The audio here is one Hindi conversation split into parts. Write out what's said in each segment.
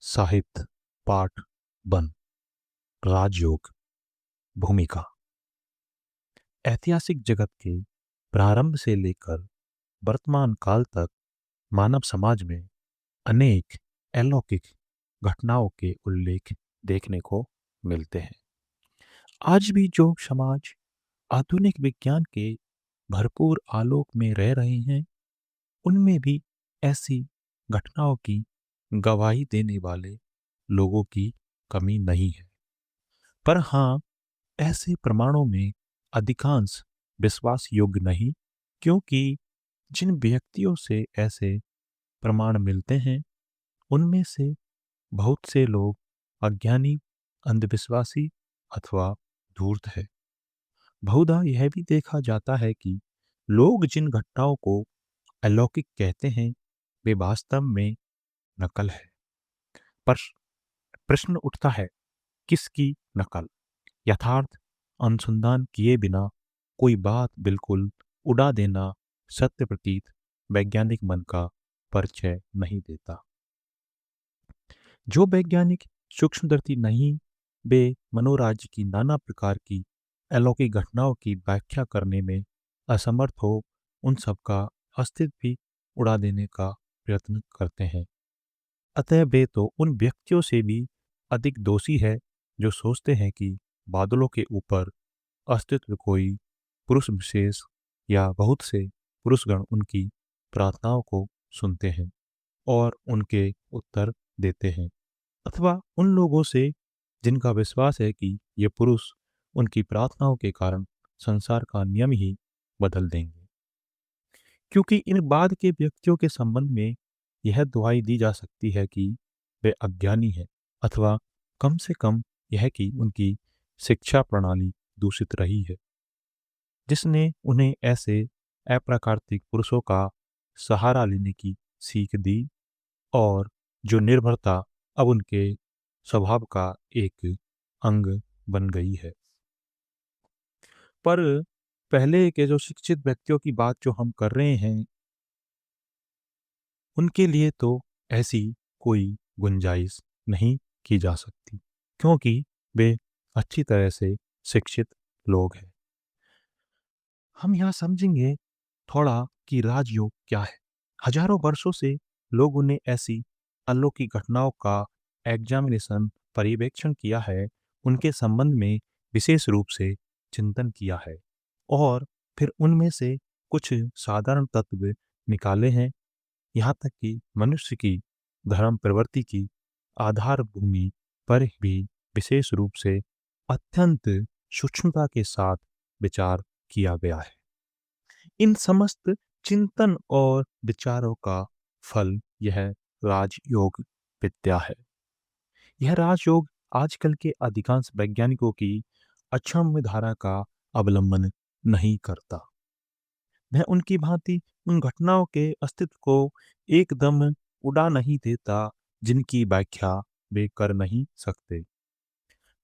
साहित्य पाठ 1 राजयोग भूमिका। ऐतिहासिक जगत के प्रारंभ से लेकर वर्तमान काल तक मानव समाज में अनेक अलौकिक घटनाओं के उल्लेख देखने को मिलते हैं। आज भी जो समाज आधुनिक विज्ञान के भरपूर आलोक में रह रहे हैं, उनमें भी ऐसी घटनाओं की गवाही देने वाले लोगों की कमी नहीं है। पर हाँ, ऐसे प्रमाणों में अधिकांश विश्वास योग्य नहीं, क्योंकि जिन व्यक्तियों से ऐसे प्रमाण मिलते हैं, उनमें से बहुत से लोग अज्ञानी, अंधविश्वासी अथवा धूर्त है। बहुधा यह भी देखा जाता है कि लोग जिन घटनाओं को अलौकिक कहते हैं, वे वास्तव में नकल है। पर प्रश्न उठता है, किसकी नकल? यथार्थ अनुसंधान किए बिना कोई बात बिल्कुल उड़ा देना सत्य प्रतीत वैज्ञानिक मन का परिचय नहीं देता। जो वैज्ञानिक सूक्ष्मदर्शी नहीं, वे मनोराज्य की नाना प्रकार की अलौकिक घटनाओं की व्याख्या करने में असमर्थ हो, उन सब का अस्तित्व भी उड़ा देने का प्रयत्न करते हैं। अतः वे तो उन व्यक्तियों से भी अधिक दोषी है जो सोचते हैं कि बादलों के ऊपर अस्तित्व कोई पुरुष विशेष या बहुत से पुरुषगण उनकी प्रार्थनाओं को सुनते हैं और उनके उत्तर देते हैं, अथवा उन लोगों से जिनका विश्वास है कि ये पुरुष उनकी प्रार्थनाओं के कारण संसार का नियम ही बदल देंगे। क्योंकि इन बाद के व्यक्तियों के संबंध में यह दुहाई दी जा सकती है कि वे अज्ञानी हैं, अथवा कम से कम यह कि उनकी शिक्षा प्रणाली दूषित रही है, जिसने उन्हें ऐसे अप्राकृतिक पुरुषों का सहारा लेने की सीख दी और जो निर्भरता अब उनके स्वभाव का एक अंग बन गई है। पर पहले के जो शिक्षित व्यक्तियों की बात जो हम कर रहे हैं, उनके लिए तो ऐसी कोई गुंजाइश नहीं की जा सकती, क्योंकि वे अच्छी तरह से शिक्षित लोग हैं। हम यहाँ समझेंगे थोड़ा कि राजयोग क्या है। हजारों वर्षों से लोगों ने ऐसी अलौकिक घटनाओं का एग्जामिनेशन पर्यवेक्षण किया है, उनके संबंध में विशेष रूप से चिंतन किया है और फिर उनमें से कुछ साधारण तत्व निकाले हैं। यहाँ तक कि मनुष्य की धर्म प्रवृत्ति की आधार भूमि पर भी विशेष रूप से अत्यंत सूक्ष्मता के साथ विचार किया गया है। इन समस्त चिंतन और विचारों का फल यह राजयोग विद्या है। यह राजयोग आजकल के अधिकांश वैज्ञानिकों की अक्षम्य धारा का अवलंबन नहीं करता। वह उनकी भांति उन घटनाओं के अस्तित्व को एकदम उड़ा नहीं देता जिनकी व्याख्या वे कर नहीं सकते।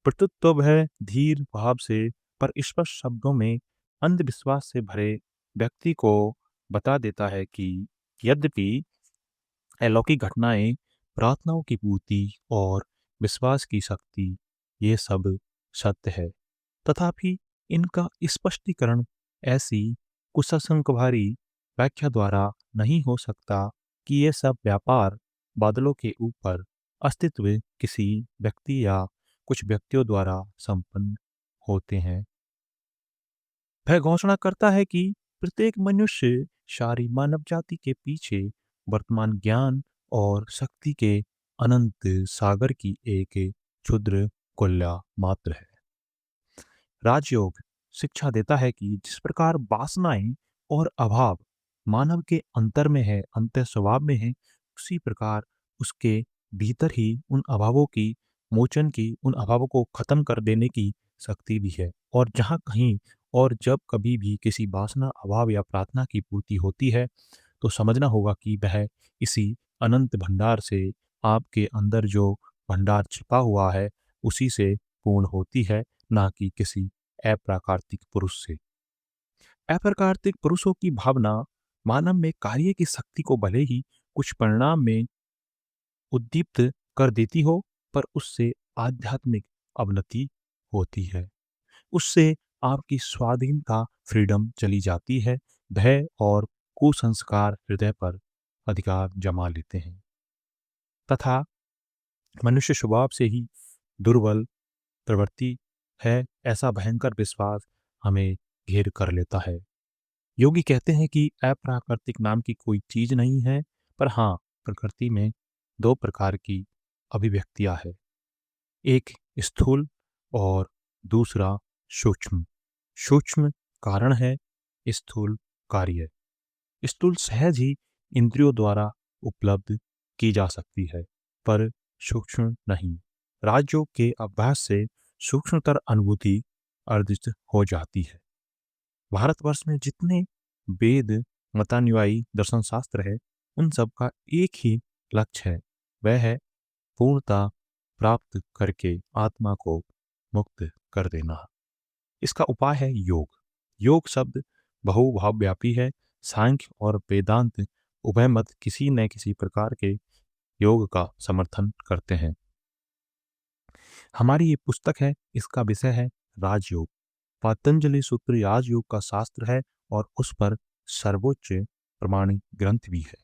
प्रत्युत तो वह धीर भाव से पर स्पष्ट शब्दों में अंधविश्वास से भरे व्यक्ति को बता देता है कि यद्यपि अलौकिक घटनाएं, प्रार्थनाओं की पूर्ति और विश्वास की शक्ति, ये सब सत्य है, तथापि इनका स्पष्टीकरण ऐसी कुसंकभारी व्याख्या द्वारा नहीं हो सकता कि ये सब व्यापार बादलों के ऊपर अस्तित्व किसी व्यक्ति या कुछ व्यक्तियों द्वारा संपन्न होते हैं। वह घोषणा करता है कि प्रत्येक मनुष्य सारी मानव जाति के पीछे वर्तमान ज्ञान और शक्ति के अनंत सागर की एक क्षुद्र कुल्ला मात्र है। राजयोग शिक्षा देता है कि जिस प्रकार वासनाएं और अभाव मानव के अंतर में है, अंतर स्वभाव में है, उसी प्रकार उसके भीतर ही उन अभावों की मोचन की, उन अभावों को खत्म कर देने की शक्ति भी है। और जहाँ कहीं और जब कभी भी किसी वासना, अभाव या प्रार्थना की पूर्ति होती है, तो समझना होगा कि वह इसी अनंत भंडार से, आपके अंदर जो भंडार छिपा हुआ है, उसी से पूर्ण होती है, ना कि किसी अप्राकृतिक पुरुष से। अप्राकृतिक पुरुषों की भावना मानव में कार्य की शक्ति को भले ही कुछ परिणाम में उद्दीप्त कर देती हो, पर उससे आध्यात्मिक अवनति होती है। उससे आपकी स्वाधीनता, फ्रीडम चली जाती है। भय और कुसंस्कार हृदय पर अधिकार जमा लेते हैं तथा मनुष्य स्वभाव से ही दुर्बल प्रवृत्ति है, ऐसा भयंकर विश्वास हमें घेर कर लेता है। योगी कहते हैं कि अप्राकृतिक नाम की कोई चीज नहीं है, पर हाँ, प्रकृति में दो प्रकार की अभिव्यक्तियां है, एक स्थूल और दूसरा सूक्ष्म। सूक्ष्म कारण है, स्थूल कार्य। स्थूल सहज ही इंद्रियों द्वारा उपलब्ध की जा सकती है, पर सूक्ष्म नहीं। राजयोग के अभ्यास से सूक्ष्मतर अनुभूति अर्जित हो जाती है। भारतवर्ष में जितने वेद, मतानुयायी दर्शन शास्त्र है, उन सब का एक ही लक्ष्य है, वह है पूर्णता प्राप्त करके आत्मा को मुक्त कर देना। इसका उपाय है योग। योग शब्द बहुभावव्यापी है। सांख्य और वेदांत उभय मत किसी न किसी प्रकार के योग का समर्थन करते हैं। हमारी ये पुस्तक है, इसका विषय है राजयोग। पतंजलि सूत्र राजयोग का शास्त्र है और उस पर सर्वोच्च प्रमाणित ग्रंथ भी है।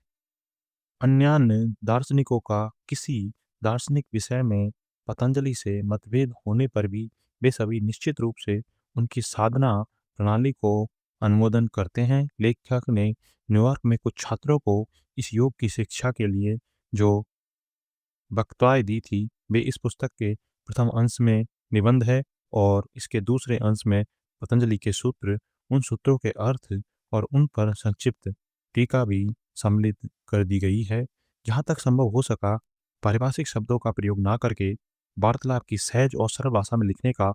अन्यान्य दार्शनिकों का किसी दार्शनिक विषय में पतंजलि से मतभेद होने पर भी वे सभी निश्चित रूप से उनकी साधना प्रणाली को अनुमोदन करते हैं। लेखक ने न्यूयॉर्क में कुछ छात्रों को इस योग की शिक्षा के लिए जो वक्तव्य दी थी, वे इस पुस्तक के प्रथम अंश में निबंध है और इसके दूसरे अंश में पतंजलि के सूत्र, उन सूत्रों के अर्थ और उन पर संक्षिप्त टीका भी सम्मिलित कर दी गई है। जहाँ तक संभव हो सका, पारिभाषिक शब्दों का प्रयोग ना करके वार्तालाप की सहज और सरल भाषा में लिखने का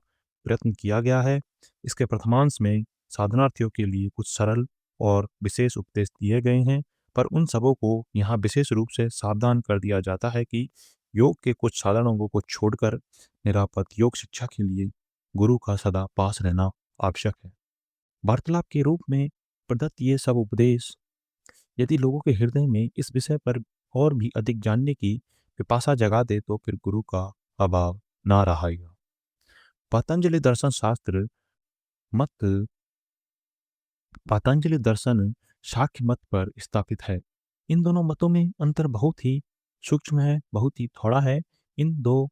प्रयत्न किया गया है। इसके प्रथमांश में साधनार्थियों के लिए कुछ सरल और विशेष उपदेश दिए गए हैं, पर उन सबों को यहाँ विशेष रूप से सावधान कर दिया जाता है कि योग के कुछ साधारण अंगों को छोड़कर निरापद योग शिक्षा के लिए गुरु का सदा पास रहना आवश्यक है। वार्तालाप के रूप में प्रदत्त ये सब उपदेश यदि लोगों के हृदय में इस विषय पर और भी अधिक जानने की पिपासा जगा दे, तो फिर गुरु का अभाव ना रहेगा। पतंजलि दर्शन शास्त्र मत पतंजलि दर्शन शाक्य मत पर स्थापित है। इन दोनों मतों में अंतर बहुत ही सूक्ष्म है, बहुत ही थोड़ा है। इन दो